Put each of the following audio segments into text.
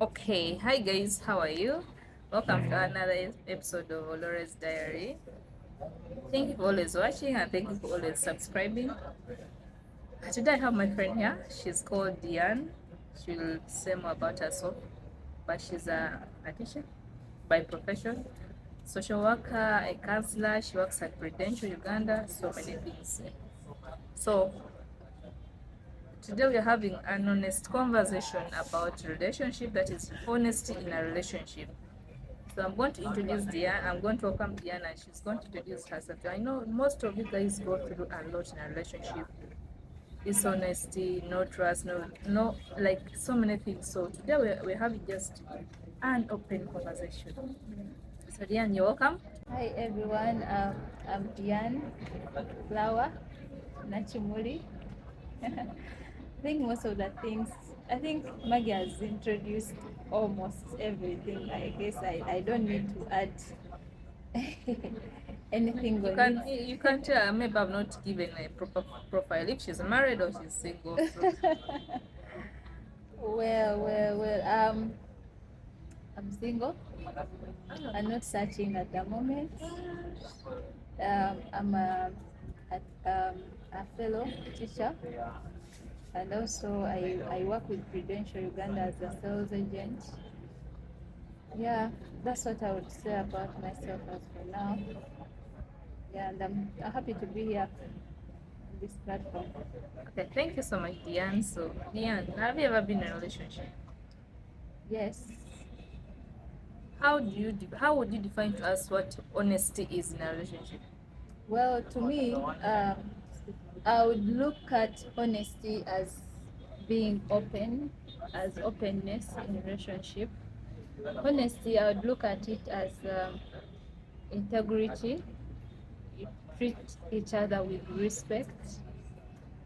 Okay, hi guys, how are you? Welcome to another episode of Olore's Diary. Thank you for always watching and thank you for always subscribing. Today I have my friend here. She's called Diane. She'll say more about herself, but she's a teacher by profession, social worker, a counselor. She works at Prudential Uganda, so many things. So today we are having an honest conversation about relationship, that is honesty in a relationship. So I'm going to introduce Diane. I'm going to welcome Diane and she's going to introduce herself. I know most of you guys go through a lot in a relationship. Dishonesty, no trust, no, like so many things. So today we're having just an open conversation. So Diane, you're welcome. Hi everyone, I'm Diane Flower Nachimuli. I think most of the things, I think Maggie has introduced almost everything. I guess I don't need to add anything You on can it. you can tell maybe I've not given a proper profile if she's married or she's single. So Well, I'm single. I'm not searching at the moment. I'm a fellow teacher, and also I work with Prudential Uganda as a sales agent. Yeah, that's what I would say about myself as for now. Yeah, and I'm happy to be here on this platform. okay, thank you so much, Diane. So Diane, have you ever been in a relationship? Yes. How would you define to us what honesty is in a relationship? Well, to me, I would look at honesty as being open, as openness in relationship. Honesty, I would look at it as integrity. You treat each other with respect.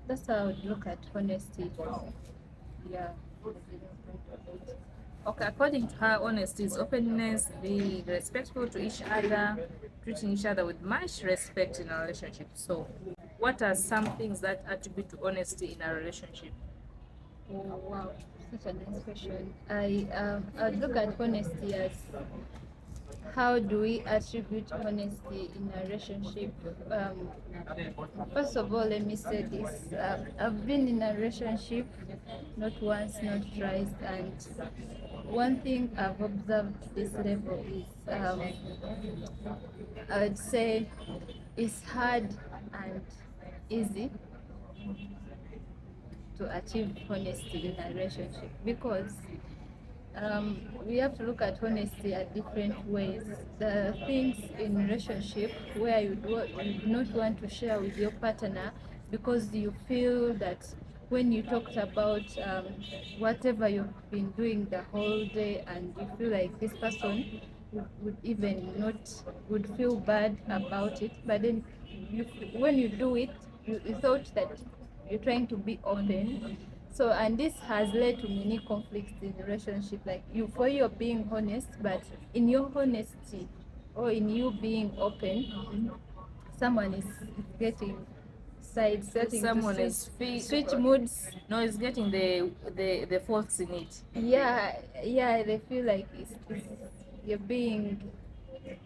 That's how I would look at honesty. Yeah. Okay, according to her, honesty is openness, being respectful to each other, treating each other with much respect in a relationship. So, what are some things that attribute to honesty in a relationship? Oh, wow, such a nice question. I'd look at honesty as how do we attribute honesty in a relationship? First of all, let me say this. I've been in a relationship not once, not twice, and one thing I've observed this level is I would say it's hard and easy to achieve honesty in a relationship because we have to look at honesty at different ways. There are things in relationship where you do not want to share with your partner because you feel that when you talked about whatever you've been doing the whole day and you feel like this person would even not would feel bad about it, but then when you do it, you thought that you're trying to be open. So, and this has led to many conflicts in relationship. Like you're being honest, but in your honesty or in you being open, someone is getting side setting to Someone is switch moods. no, is getting the faults in it. Yeah, they feel like you're being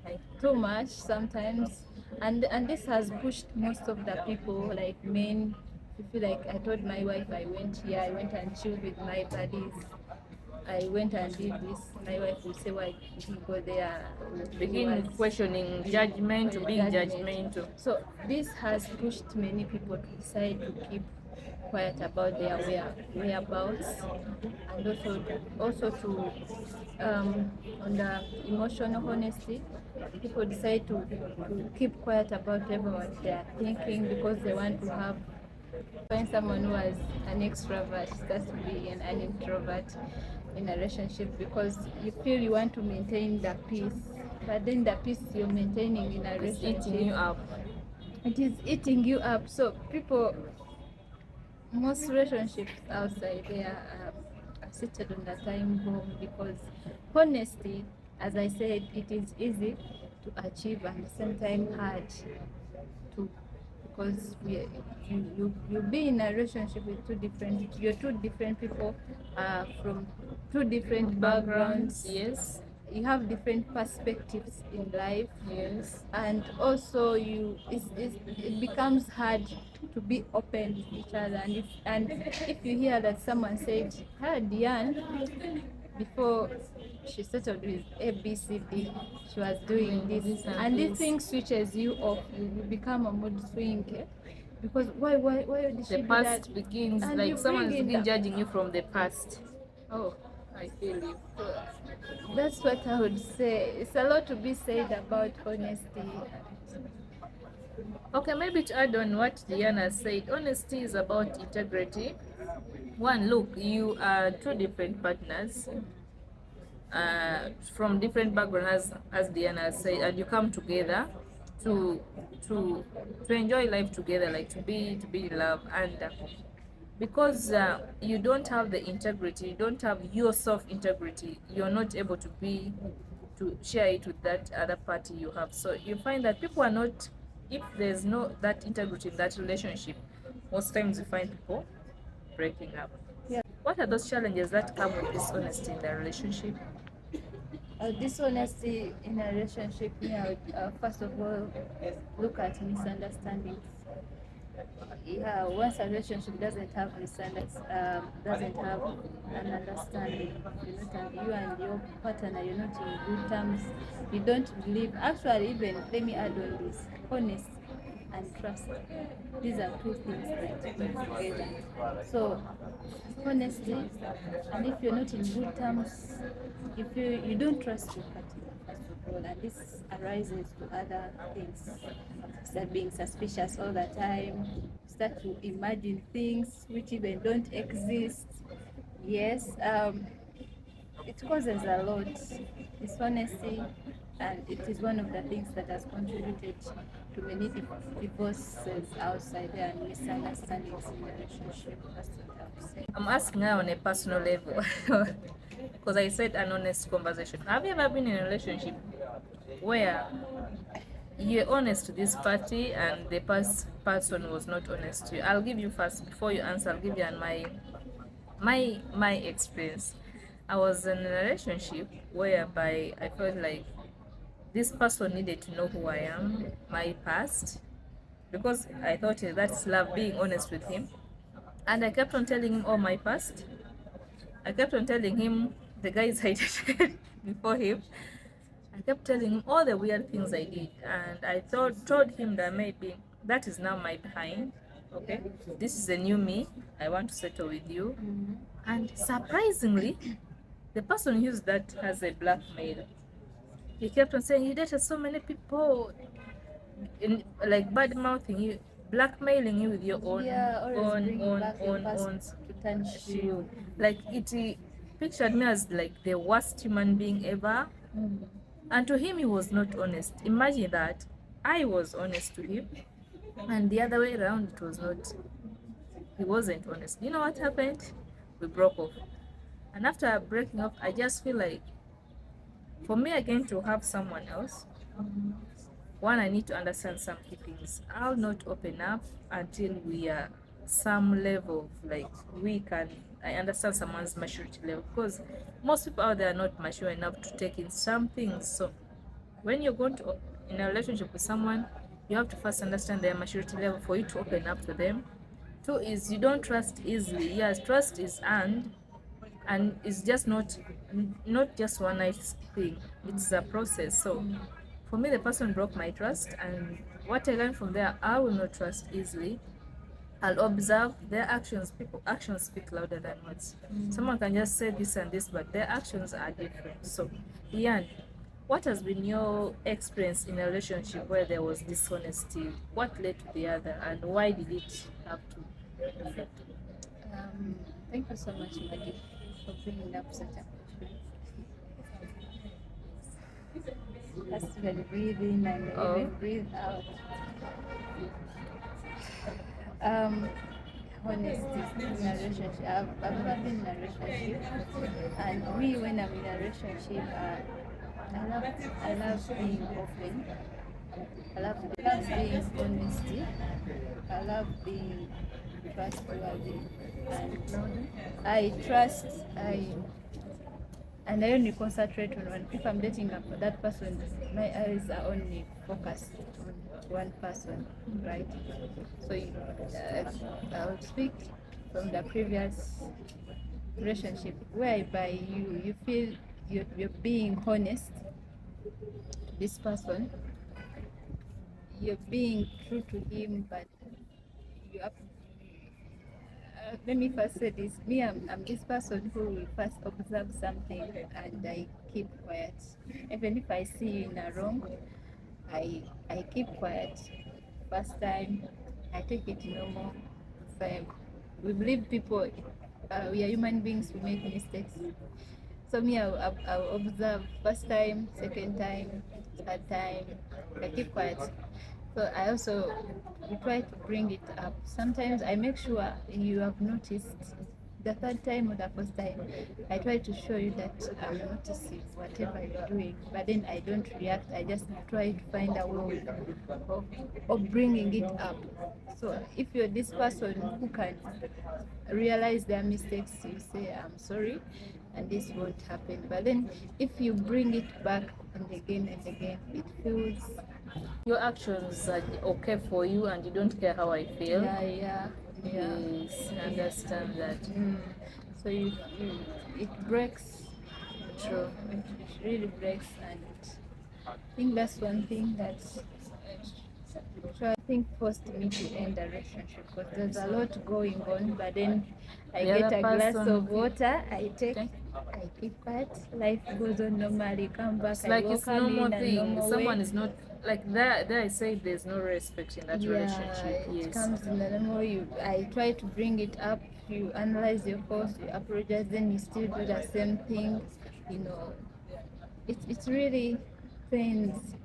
like too much sometimes, and this has pushed most of the people, like men, to feel like I told my wife I went here, I went and chilled with my buddies, I went and did this. My wife will say, why did you go there? He Begin was questioning judgment, being judgment. judgmental. So this has pushed many people to decide to keep quiet about their whereabouts, and also to on the emotional honesty, people decide to keep quiet about everyone they are thinking because they want to have find someone who has an extrovert starts to be an introvert in a relationship because you feel you want to maintain the peace, but then the peace you're maintaining in a It's eating relationship, you up. it is eating you up. So people, most relationships outside there are seated on the time bomb because honesty, as I said, it is easy to achieve and at the same time hard to, because you be in a relationship with you're two different people from two different backgrounds. Yes. You have different perspectives in life, Yes. and also it becomes hard to be open to each other. And if you hear that someone said, "Hi, Diane," before she settled with ABCD, she was doing this, and this thing switches you off. You become a mood swing, because why did she The do that? past begins, And like you someone bring is in begin judging you from the past. Oh, I feel you. That's what I would say. It's a lot to be said about honesty. Okay, maybe to add on what Diana said, honesty is about integrity. One, look, you are two different partners from different backgrounds, as Diana said, and you come together to to to enjoy life together, like to be in love. And because you don't have the integrity, you don't have your self integrity, you're not able to share it with that other party you have. So you find that people are not, if there's no that integrity in that relationship, most times you find people breaking up. Yeah. What are those challenges that come with dishonesty in the relationship? Dishonesty in a relationship, me, I would first of all look at misunderstandings. Yeah, once a relationship doesn't have doesn't have an understanding, you and your partner, you're not in good terms. You don't believe. Actually, even let me add on this: honesty and trust. These are two things that go together. So, honesty, and if you're not in good terms, if you don't trust your partner, first of all, and this arises to other things. Start being suspicious all the time, start to imagine things which even don't exist. Yes, it causes a lot, dishonesty, and it is one of the things that has contributed to many divorces outside there and misunderstandings in the relationship. That's what I would say. I'm asking her on a personal level because I said an honest conversation. Have you ever been in a relationship where you're honest to this party and the person was not honest to you? I'll give you first before you answer. I'll give you my experience. I was in a relationship whereby I felt like this person needed to know who I am, my past, because I thought that's love, being honest with him. And I kept on telling him all my past. I kept on telling him the guys I dated before him. I kept telling him all the weird things I did, and I told him that maybe that is now my behind. Okay, this is a new me. I want to settle with you. And surprisingly, the person used that as a blackmail. He kept on saying he dated so many people, like bad mouthing you, blackmailing you with your own, Yeah, always bring back your past own to tarnish you. shield. Like it pictured me as like the worst human being ever. And to him, he was not honest. Imagine that I was honest to him, and the other way around, it was not. He wasn't honest. You know what happened? We broke off. And after breaking off, I just feel like for me again to have someone else, one, I need to understand some key things. I'll not open up until we are some level of like I understand someone's maturity level, because most people out there are not mature enough to take in some things. So when you're going to in a relationship with someone, you have to first understand their maturity level for you to open up to them. Two is you don't trust easily. Yes, trust is earned, and it's just not just one night thing. It's a process. So for me, the person broke my trust, and what I learned from there, I will not trust easily. I'll observe their actions. People actions speak louder than words. Someone can just say this and this, but their actions are different. So, Ian, what has been your experience in a relationship where there was dishonesty? What led to the other, and why did it have to be that? Thank you so much, Maggie, for bringing up such a question. Just really breathe in and even breathe out. Honesty in a relationship. I've never been in a relationship, and me, when I'm in a relationship, I love being open. I love being honesty. I love being trustworthy, and I trust. and I only concentrate on one. If I'm dating that person, my eyes are only focused on one person, right? So I'll speak from the previous relationship whereby you feel you're being honest to this person, you're being true to him, but you have let me first say this. Me, I'm this person who will first observe something and I keep quiet. Even if I see you in a wrong, I keep quiet. First time, I take it normal. So we believe people, we are human beings who make mistakes. So me, I'll observe first time, second time, third time. I keep quiet. So I also we try to bring it up. Sometimes I make sure you have noticed the third time or the first time. I try to show you that I'm noticing whatever you're doing, but then I don't react. I just try to find a way of bringing it up. So if you're this person who can realize their mistakes, you say I'm sorry and this won't happen. But then if you bring it back and again, it feels Your actions are okay for you and you don't care how I feel. yeah. Yes, I understand that. So it breaks. True. It really breaks, and I think that's one thing that's I think forced me to end the relationship because there's a lot going on. But then I The get other a glass person of water, I take, okay. I keep quiet. Life goes on normally. Come back, It's I like it's welcome you normal in a thing. normal Someone way. is not like that. There I say there's no respect in that Yeah, relationship. it Yes. comes in the normal. I try to bring it up. You analyze your faults, you apologize, then you still do the same thing. You know, it's really pains.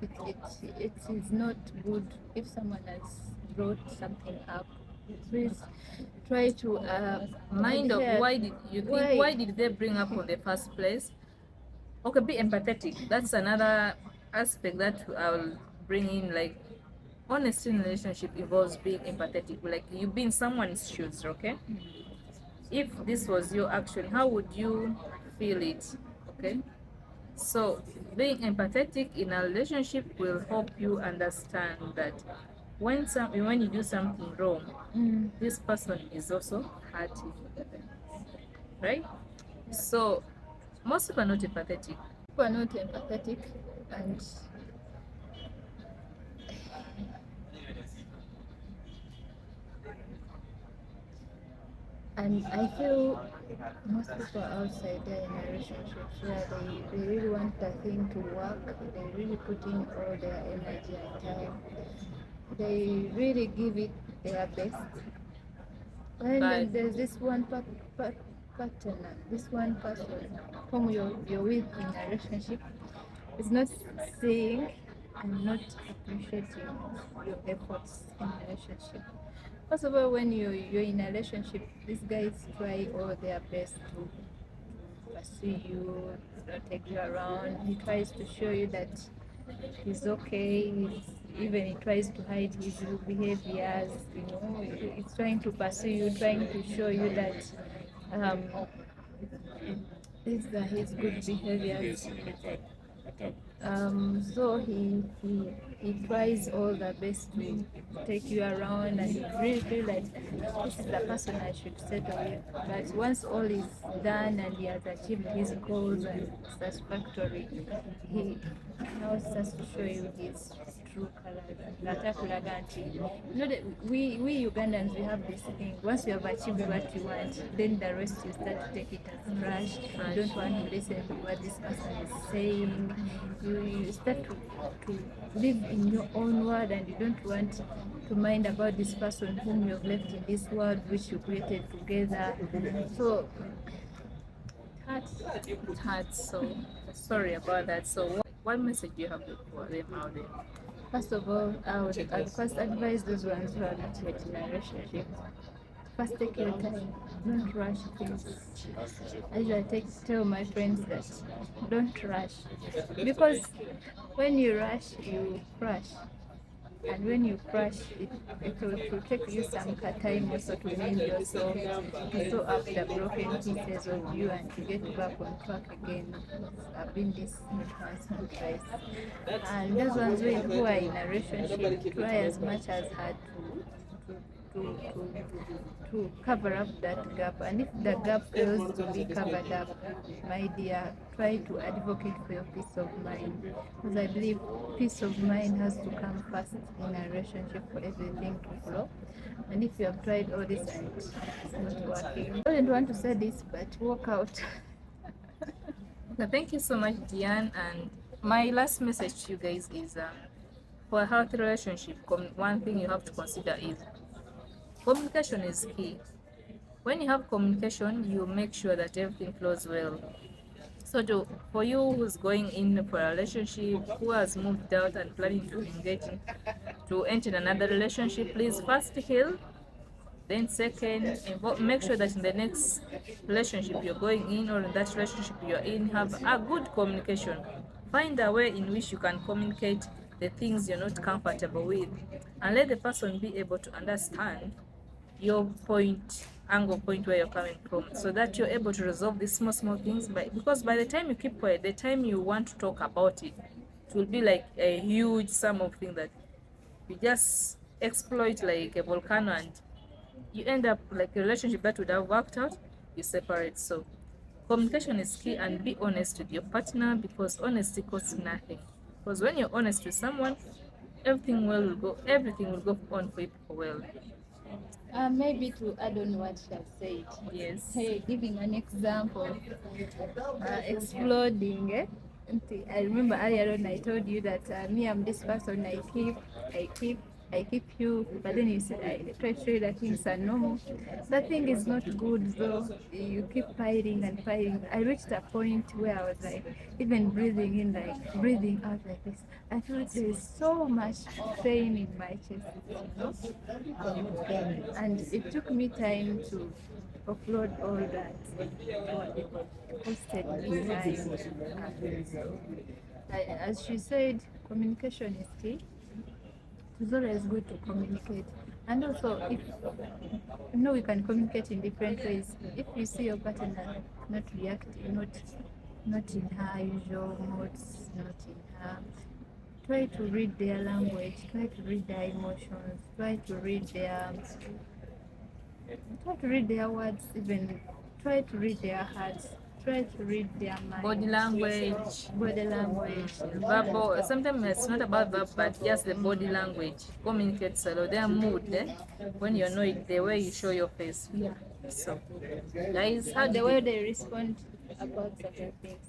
It is not good if someone has brought something up. Please try to Mind of adhere. why did you think Why? why did they bring up on the first place? Okay, be empathetic. That's another aspect that I'll bring in. Like honesty in relationship involves being empathetic. Like you be in someone's shoes, okay? If this was your action, how would you feel it? Okay. So being empathetic in a relationship will help you understand that when you do something wrong, this person is also hurting, right? So most people are not empathetic. People are not empathetic, and I feel most people outside there in relationships where they really want the thing to work, they really put in all their energy and time, they really give it their best. And But then there's this one partner, this one person whom you're with in a relationship is not seeing and not appreciating your efforts in a relationship. First of all, when you're in a relationship, these guys try all their best to pursue you, take you around. He tries to show you that he's okay. Even he tries to hide his behaviors. You know, he's trying to pursue you, trying to show you that um, these are his good behaviors. So he tries all the best to take you around and you really feel like this is the person I should settle with. But once all is done and he has achieved his goals and satisfactory, he now starts to show you his true colors. You know that we Ugandans we have this thing. Once you have achieved what you want, then the rest you start to take it as trash. You don't want to listen to what this person is saying. You start to live in your own world and you don't want to mind about this person whom you have left in this world which you created together. So it hurts. So sorry about that. So what message do you have for them out there? first of all, I'd first advise those ones who are not yet in a relationship. First, take your time. Don't rush things. I usually tell my friends that don't rush because when you rush, you crash. and when you crash, it will take you some time also to mend yourself, to sew up the broken pieces of you and to get back on track again. I've been this once or twice. And those ones who are in a relationship try as much as hard to, to cover up that gap. And if the gap fails to be covered up, my dear, try to advocate for your peace of mind. Because I believe peace of mind has to come first in a relationship for everything to flow. And if you have tried all this and it's not working, I didn't want to say this, but walk out. Thank you so much, Diane. And my last message to you guys is for a healthy relationship, one thing you have to consider is communication is key. When you have communication, you make sure that everything flows well. So for you who's going in for a relationship, who has moved out and planning to enter another relationship, please first heal. Then second, make sure that in the next relationship you're going in or in that relationship you're in, have a good communication. Find a way in which you can communicate the things you're not comfortable with, and let the person be able to understand your angle point where you're coming from, so that you're able to resolve these small things. Because by the time you keep quiet, the time you want to talk about it, it will be like a huge sum of things that you just exploit like a volcano, and you end up like a relationship that would have worked out, you separate. So communication is key, and be honest with your partner, because honesty costs nothing. Because when you're honest with someone, everything will go on for you well. Maybe to add on what she has said. Yes. Hey, giving an example, exploding. I remember earlier on I told you that me, I'm this person. I keep you, but then you said I try to say that things are normal. That thing is not good, though. You keep fighting and fighting. I reached a point where I was like, even breathing in, like breathing out like this. I feel there is so much pain in my chest, and it took me time to upload all that. It costed me time. As she said, communication is key. It's always good to communicate. And also, if we can communicate in different ways. If you see your partner not reacting, not in her usual modes, not in her, try to read their language, try to read their emotions, try to read their words, even try to read their hearts, try to read their mind. Body language, verbal. Sometimes it's not about verb, but just the body language communicates a lot. Their mood, when you know it, the way you show your face. Yeah. So, guys, How the way they respond about certain things.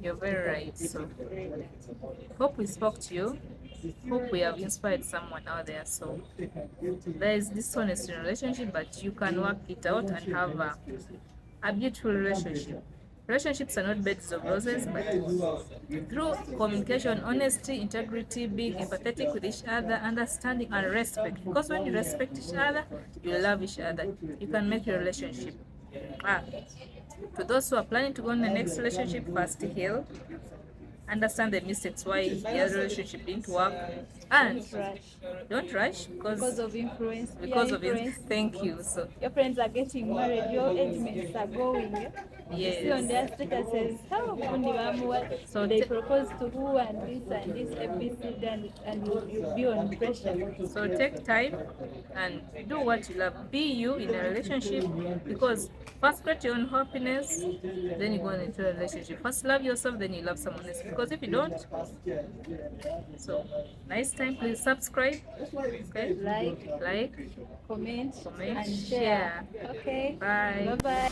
You're very right. So, hope we spoke to you. Hope we have inspired someone out there. So, there is dishonest in a relationship, but you can work it out and have a beautiful relationship. Relationships are not beds of roses, but through communication, honesty, integrity, being empathetic with each other, understanding and respect. Because when you respect each other, you love each other, you can make your relationship. To those who are planning to go in the next relationship, first heal, understand the mistakes why your relationship didn't work, and don't rush because of influence. Thank you. So your friends are getting married, your age mates are going. yes. You see on their statuses, so they propose to who and this episode, and you'll be on pressure. So take time and do what you love. Be you in a relationship, because first create your own happiness, then you go into a relationship. First love yourself, then you love someone else. Because if you don't, so nice time. Please subscribe, okay? Like, comment, comment, and share. Okay. Bye. Bye.